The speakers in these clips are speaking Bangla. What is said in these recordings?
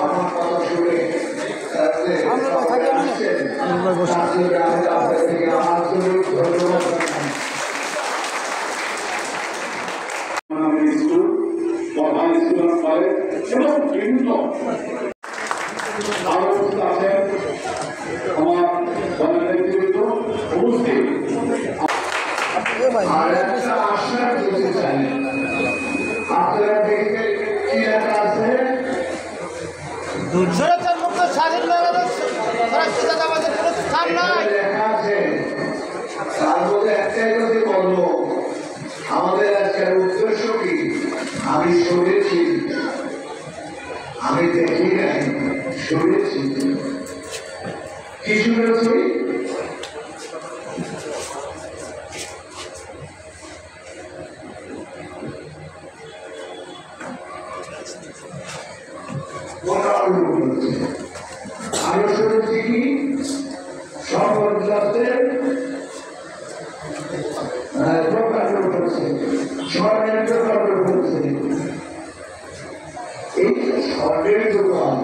আমার কথা শুনে এবং বিভিন্ন আছেন আমার নেতৃত্ব উপস্থিত আর একটা আশ্বাস দিতে চাই আপনারা দেখতে কি লেখা আছে স্বাধীন বাংলাদেশ আমাদের কোনো স্থান নাই লেখা আছে তার মধ্যে একটাই কথা বলবো আমাদের আজকের উদ্দেশ্য কি আমি শুনেছি আমি দেখি নাই শুনেছি কি শুনেছি আমি শুনেছি কি সর্বজাতের প্রকাশ করছে স্বর্ণের প্রকাশ করছে এই স্বর্ণের দোকান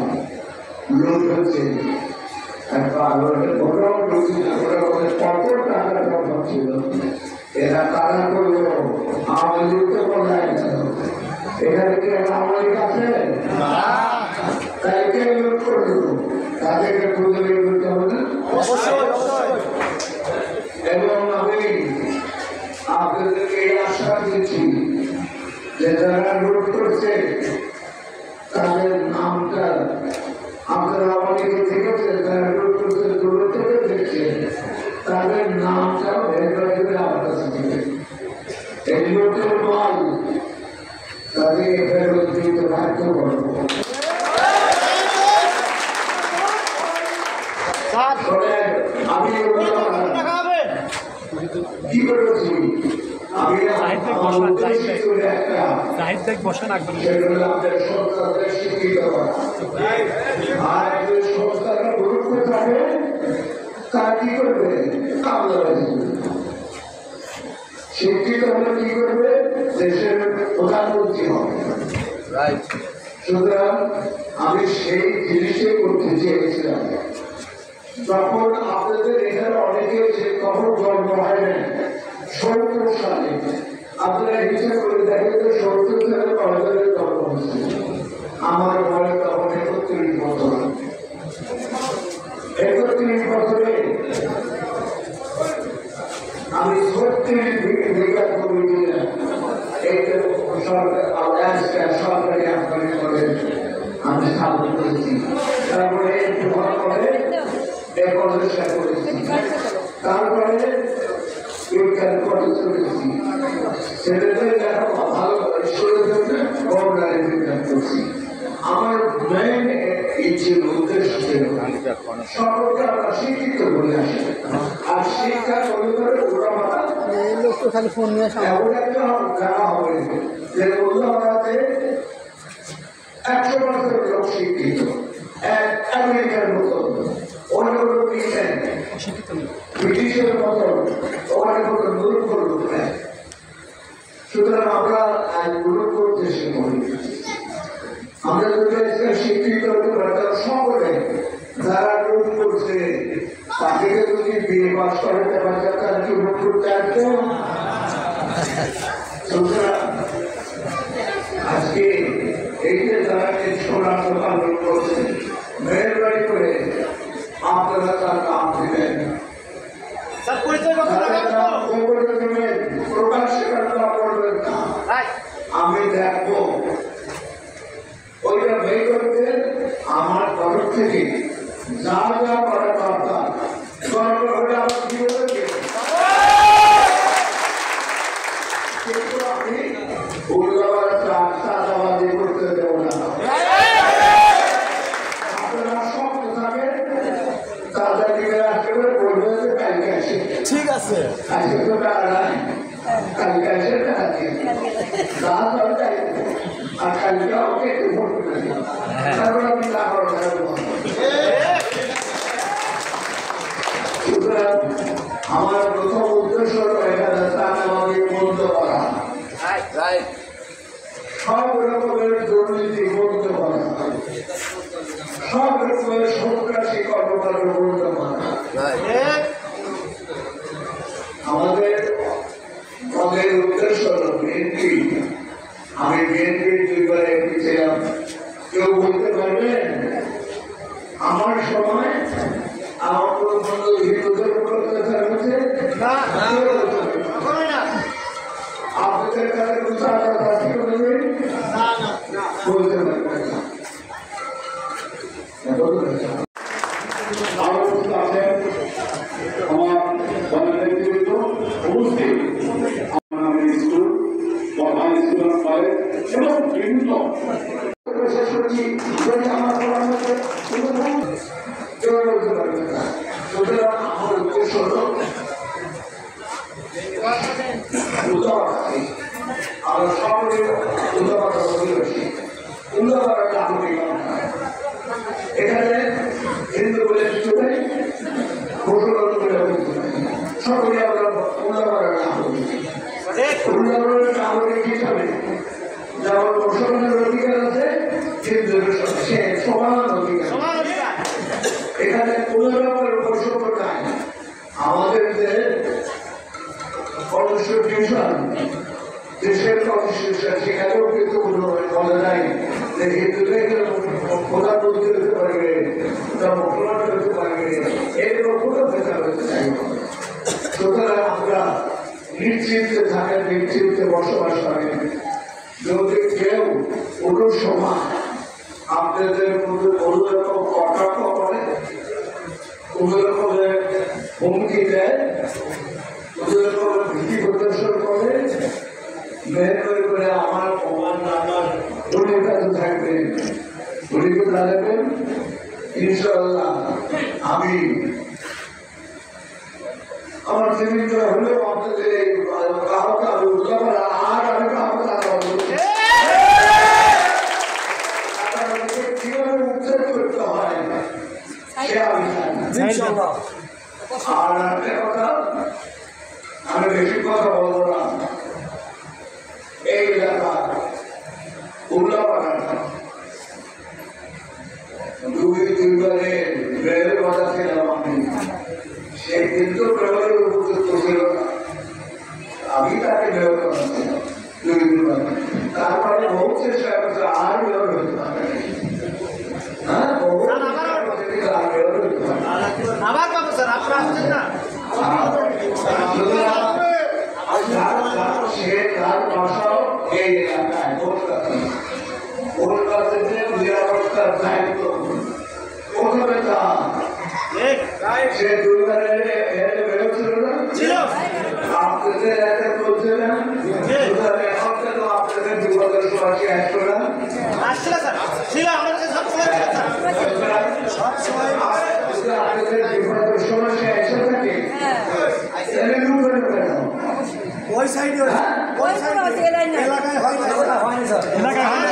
লোক হচ্ছে কত টাকার কথা ছিল এরা তারা করলো আমাদের তো বলায় এখানে কি আমাদের কাছে তাইকে লোক করলো তাদেরকে খুঁজে বের করতে হবে না এবং আমি আপনাদেরকে এই আশা দিচ্ছি যে যারা লুট করছে তাদের নামটা আপনারা অনেকে দেখেছে যারা লুট করছে দূর থেকে দেখছে তাদের নামটাও ভেতরে করে আমার কাছে দিবে এই লোকের মাল তাদের ফেরত দিতে বাধ্য করবো আমি কি করেছি আমি বসেন শিক্ষিত আর সংস্থাটা গুরুত্ব থাকে তার কি করবে শিক্ষিত হলে কি করবে দেশের প্রধানমন্ত্রী হবে সুতরাং আমি সেই জিনিসই করতে চেয়েছিলাম যখন আপনাদের এখানে অনেকে যে কখন জন্ম হয় না ৭০ সালে আপনারা হিসেব করে দেখেন যে ৭০ সালে কয়জনের জন্ম হচ্ছে আমার বয়স তখন ৩১ বছর ৩১ বছরে আমি ৩৬ বিঘা জমি দিয়ে এই সরকারি আহ্বান করে আমি স্থাপন করেছি তারপরে তারপরে আমার মেন ইচ্ছের উদ্দেশ্য ছিল সকলকে আমরা শিক্ষিত করে আসি আর শিক্ষা করে খালি ফোন নিয়ে এমন একটা জানা হবে যে উল্লাহাতে ১০০% লোক শিক্ষিত আমেরিকার মতো অন্য ব্রিটিশের মতো ওখানে কোনো মূর্খ লোক নেই সুতরাং আমরা মূর্খ দেশে মরি আমরা যদি শিক্ষিত হতে পারতাম সকলে যারা লুট করছে তাকে যদি বিয়ে পাস করাতে পারতাম তার কি ভোট করতে আসতো সুতরাং আজকে এই যে যারা সোনার দোকান লুট করছে মেহরবানি করে আপনারা তার নাম দিবেন প্রকাশ্যে করবেন না আমি দেখবো ওইটা বের করতে আমার তরফ থেকে যা যা করার দরকার আমার কি বলে কিন্তু আমি চাষাবাদি করতে দেব না আপনারা শক্ত থাকেন তাদের দিকে আসতে করে বলবে যে কালকে আসে ঠিক আছে আজকে তো টাকা নাই কালকে আসে টাকা দিয়ে যা দরকার আর কালকে ওকে একটু ভোট করে তারপর আপনি না সুতরাং আমার প্রথম উদ্দেশ্য এখানে চাষাবাদি বন্ধ করা সব রকমের দুর্নীতি বন্ধ করা সব রকমের সন্ত্রাসী কর্মকাণ্ড করতে পারে। আমাদের পদের উদ্দেশ্য হল বিএনপি। আমি বিএনপির 2 বার এমপি ছিলাম। কেউ বলতে পারবেন আমার সময় আমার কোনো হিন্দুদের উপর অত্যাচার হচ্ছে? আপনাদের কাছে বলতে পারবেন না। এখানে হিন্দু বলে কিছু নেই, মুসলমান বলে সকলে আমরা উল্লাপাড়ার নাগরিক হিসাবে যেমন মুসলমানের অধিকার আছে হিন্দুদের সে সমান অধিকার। এখানে কোন রকমের বৈষম্য নাই। আমাদের যে কনস্টিটিউশন, দেশের কনস্টিটিউশন, সেখানেও কিন্তু বলা যায় যে হিন্দুদের প্রধানমন্ত্রী হতে পারবে, মুখ্যমন্ত্রী হতে পারবে, এরকম কোনো ভেতর হতে চাইব। সুতরাং আমরা নিশ্চিন্তে থাকেন, নিশ্চিন্তে বসবাস করেন। যদি কেউ কোনো সময় আপনাদের মধ্যে কোনো রকম কটাক্ষ করে, কোনো রকমের হুমকি দেয়, কোনো রকমের ভীতি প্রদর্শন করে, মেহরবানি করে আমার উনির কাছে থাকবেন, উনিকে জানাবেন। ইনশাআল্লাহ আমি আমার জীবিত হলেও আপনাদের কাউকে আমি উল্লাপাড়া আর আমি কাউকে কিভাবে উচ্ছেদ করতে হয় সে আমি জানি। আর একটা কথা, আমি বেশি কথা বলবো না। এই এলাকার উল্লাপাড়া 2 বারে রেলের বাধা ছিলাম আমি, সে কিন্তু প্রহরের উপযুক্ত ছিল না। আমি তাকে মেয়র করেছিলাম 2 বার। তারপরে বহু চেষ্টা করছে আর মেয়র হতে পারে। হ্যাঁ, বহু আর মেয়র হতে পারে। সে তার বাসাও এই এলাকায় কলকাতাতে নিরাপত্তার দায়িত্ব প্রথমে তার। সে 2 বারে বেরোচ্ছিল না, আপনাদের একটা বলছে না, এখন কেন আপনাদের বিপদের সময় আসলো না? আপনাদের বিপদের সমস্যা এসে থাকে, ওই সাইডে এলাকায় হয় না, এলাকায় হয় না।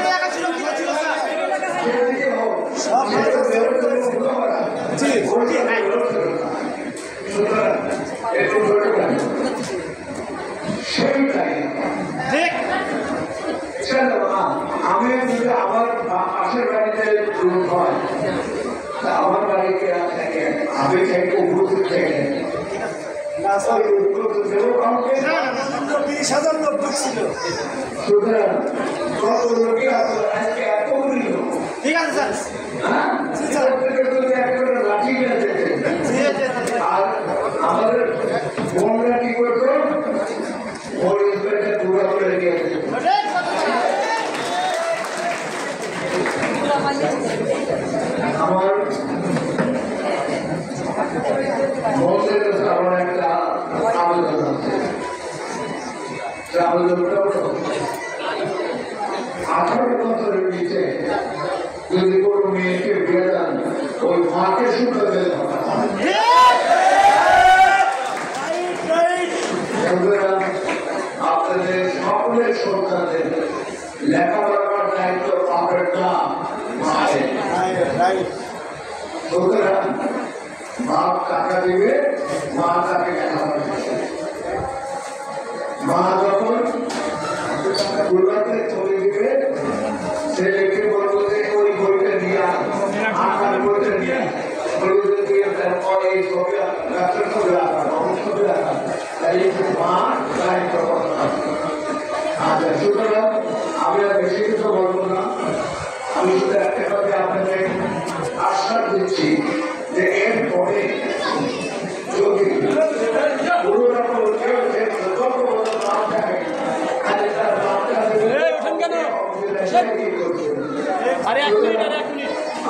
আমি যদি আমার পাশের বাড়িতে হয়, আমার বাড়িতে আমি থেকে উপস্থিত থেকে 20,000 লোক ঢুকছিল। সুতরাং কত লোকে আজকে এতগুলি লোক, ঠিক আছে স্যার, লাঠি আর আমাদের বোনরা কি করতো, পুরা করে রেখে আমার বন্ধের কাছে আমার একটা আবেদন আছে। সে আবেদনটা হল 18 বছরের নিচে যদি কোনো মেয়েকে বিয়ে দেন, ওই মাকে শুনতে দেন। আপনাদের সকলের সন্তানদের লেখাপড়ার দায়িত্ব পাবেন না মায়ের। সুতরাং বাপ টাকা দিবে, মা তাকে লেখাপড়া করবে। মা যখন কলকাতায় চলে দিবে, ছেলেকে বলবো যে ওই বইটা দিয়ে এই ছবি রাত্রের ছবি রাখা ছবি রাখা তাই মাঠ দায়িত্ব করতে হবে। আচ্ছা, সুতরাং আমি আর বেশি কিছু বলবো না। আমি শুধু একটা কথা আপনাদের আশ্বাস দিচ্ছি যে এর পরে যদি কোনো রকম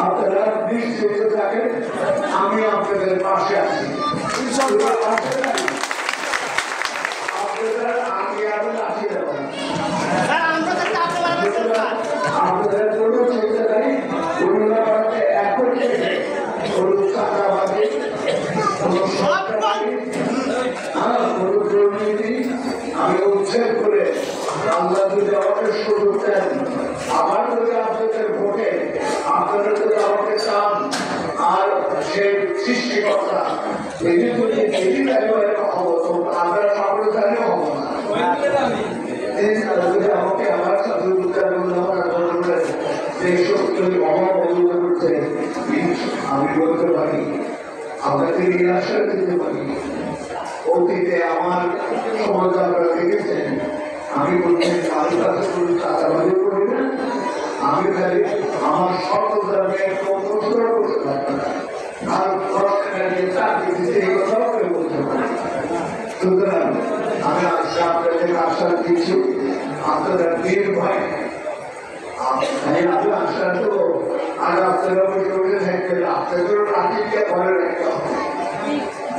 আপনারা নিশ্চিত থাকেন, আমি আপনাদের পাশে আছি। আপনাদের কোনো চিন্তা নেই, এখন কোনো চাঁদাবাজি, কোনো দুর্নীতি আমি উচ্ছেদ করে আল্লাহ যদি আমাকে সুযোগ দেন, আমার যদি আপনাদের ভোটে আপনারা যদি আমাকে চান, আর সে সৃষ্টিকর্তা এটি যদি এটি হবো তো আমরা সকলে জানিও হবো না। যদি আমাকে আমার সাথে যে শক্তি অভাব অনুভব করছে আমি বলতে পারি, আপনাকে নিয়ে আশা দিতে পারি। অতীতে আমার সমাজ আপনারা দেখেছেন, আমি বলছি কারোর কাছে কোনো চাঁদাবাজি করি না, আমি খালি আমার সর্বধর্মের প্রশ্ন করতে পারি না, আর চাকরি দিতে এই কথাও কেউ বলতে পারি। সুতরাং আমি আজকে আপনাদের আশ্বাস দিচ্ছি, আপনারা নির্ভয় আমি আশা দেবো। আর আপনারা বসে থাকবেন, আপনাদেরও রাত্রিকে ঘরে রাখতে হবে।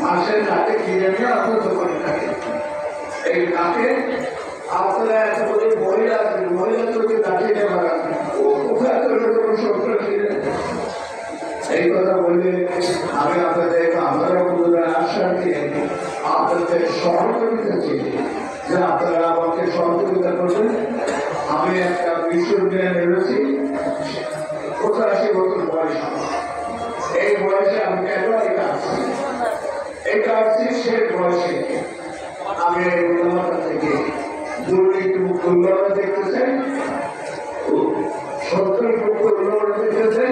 মাসের রাতে কিনে নিয়ে আপনার দোকানে থাকে, এই রাতে আপনারা এত বড় মহিলা আছেন, মহিলাদেরকে দাঁড়িয়ে নেওয়া এই কথা বললে আমি আপনাদের আপনারা পুনরায় আশ্বাস দিয়ে আপনাদের সহযোগিতা চাই যে আপনারা আমাকে সহযোগিতা করবেন। আমি একটা বিশ্ববিদ্যালয়ে নেমেছি 85 বছর বয়স, এই বয়সে আমি কেন এটা আসছি শেষ বয়সে আমি থেকে দুর্নীতি মুক্ত উন্নয়ন দেখতে চাই, সত্তর মুক্ত উন্নয়ন দেখতে চাই,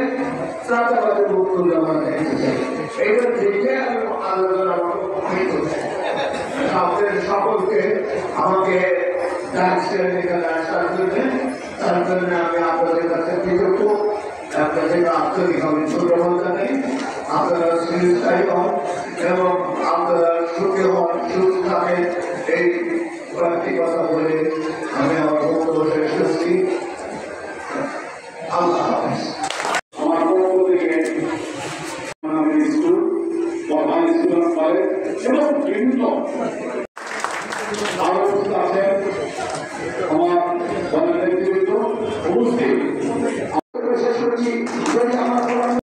চাঁদাবাদের মুক্ত উন্নয়ন দেখতে চাই। এটা দেখে আমি আলোচনা আপনাদের সকলকে আমাকে ডাকছেন এখানে আসার জন্য, তার জন্য আমি আপনাদের কাছে কৃতজ্ঞ। আপনাদের আন্তরিক আমি ধন্যবাদ জানাই। আপনারা চিরস্থায়ী হন এবং আপনারা সুখী হন, সুখ থাকেন, এই কয়েকটি কথা বলে আমি আমার বক্তব্য শেষ করছি। আল্লাহ হাফেজ। আমার পক্ষ থেকে স্কুল, প্রধান স্কুল কলেজ এবং বিভিন্ন আরো আছেন আমার নেতৃত্ব উপস্থিত